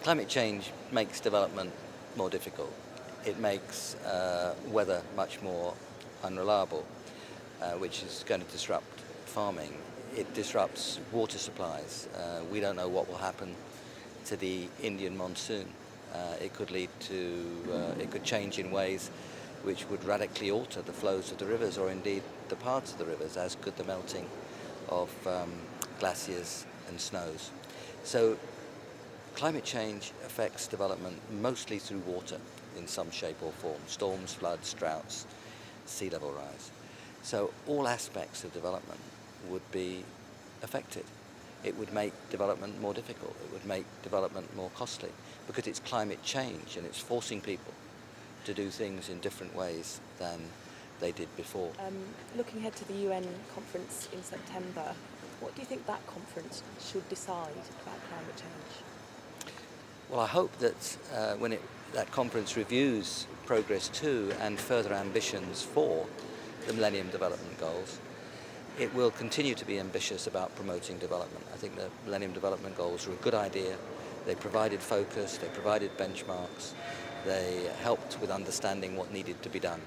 Climate change makes development more difficult. It makes weather much more unreliable, which is going to disrupt farming. It disrupts water supplies. We don't know what will happen to the Indian monsoon. It could lead to, it could change in ways which would radically alter the flows of the rivers, or indeed the paths of the rivers, as could the melting of glaciers and snows. So climate change affects development mostly through water in some shape or form: storms, floods, droughts, sea level rise. So all aspects of development would be affected. It would make development more difficult. It would make development more costly, because it's climate change and it's forcing people to do things in different ways than they did before. Looking ahead to the UN conference in September, what do you think that conference should decide about climate change? Well, I hope that when that conference reviews progress to and further ambitions for the Millennium Development Goals, it will continue to be ambitious about promoting development. I think the Millennium Development Goals are a good idea. They provided focus, they provided benchmarks, they helped with understanding what needed to be done.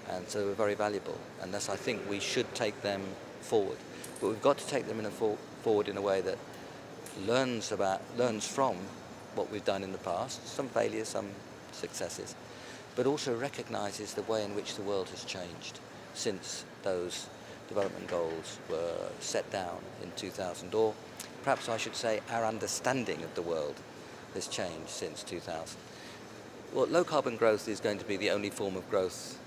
And so they were very valuable. And thus I think we should take them forward. But we've got to take them forward in a way that learns from what we've done in the past, some failures, some successes, but also recognises the way in which the world has changed since those development goals were set down in 2000, or perhaps I should say our understanding of the world has changed since 2000. Well, low carbon growth is going to be the only form of growth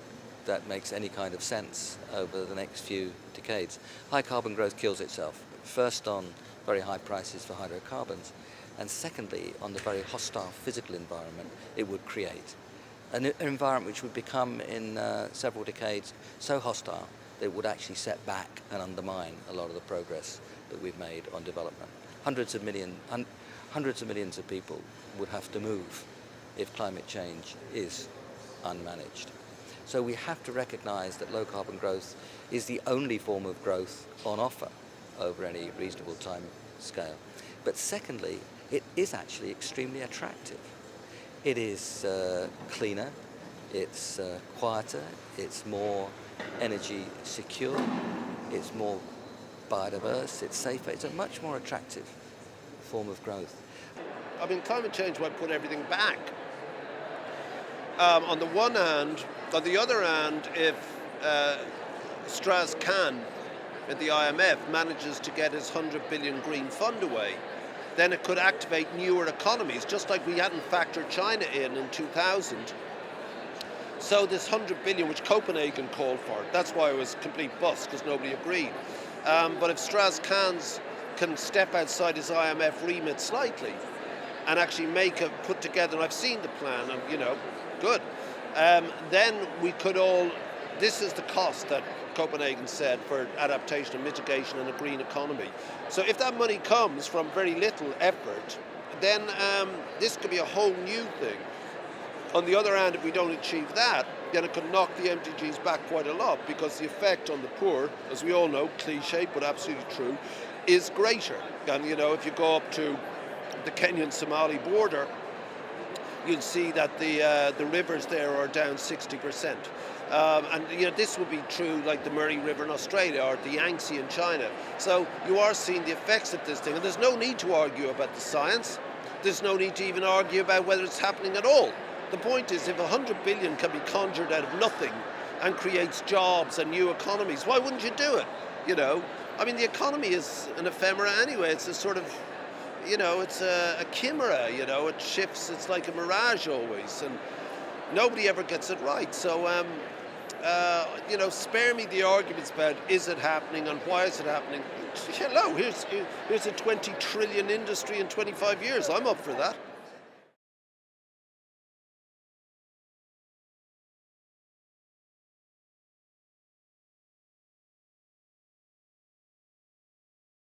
that makes any kind of sense over the next few decades. High carbon growth kills itself, first on very high prices for hydrocarbons, and secondly on the very hostile physical environment it would create. An environment which would become in several decades so hostile that it would actually set back and undermine a lot of the progress that we've made on development. Hundreds of millions of people would have to move if climate change is unmanaged. So we have to recognise that low carbon growth is the only form of growth on offer over any reasonable time scale. But secondly, it is actually extremely attractive. It is cleaner, it's quieter, it's more energy secure, it's more biodiverse, it's safer, it's a much more attractive form of growth. I mean, climate change might put everything back. On the one hand, on the other hand, if Strauss-Kahn at the IMF manages to get his 100 billion green fund away, then it could activate newer economies, just like we hadn't factored China in 2000. So this 100 billion, which Copenhagen called for, that's why it was a complete bust, because nobody agreed. But if Strauss-Kahn can step outside his IMF remit slightly and actually put together, and I've seen the plan, and good, then we could all, this is the cost that Copenhagen said for adaptation and mitigation and a green economy. So if that money comes from very little effort, then this could be a whole new thing. On the other hand, if we don't achieve that, then it could knock the MDGs back quite a lot, because the effect on the poor, as we all know, cliche but absolutely true, is greater. And if you go up to the Kenyan-Somali border, you'll see that the rivers there are down 60%. And this would be true like the Murray River in Australia or the Yangtze in China. So you are seeing the effects of this thing, and there's no need to argue about the science. There's no need to even argue about whether it's happening at all. The point is, if 100 billion can be conjured out of nothing and creates jobs and new economies, why wouldn't you do it? I mean, the economy is an ephemera anyway. It's a sort of, it's a chimera, it shifts, it's like a mirage always, and nobody ever gets it right. So, spare me the arguments about is it happening and why is it happening. Hello, here's a 20 trillion industry in 25 years. I'm up for that.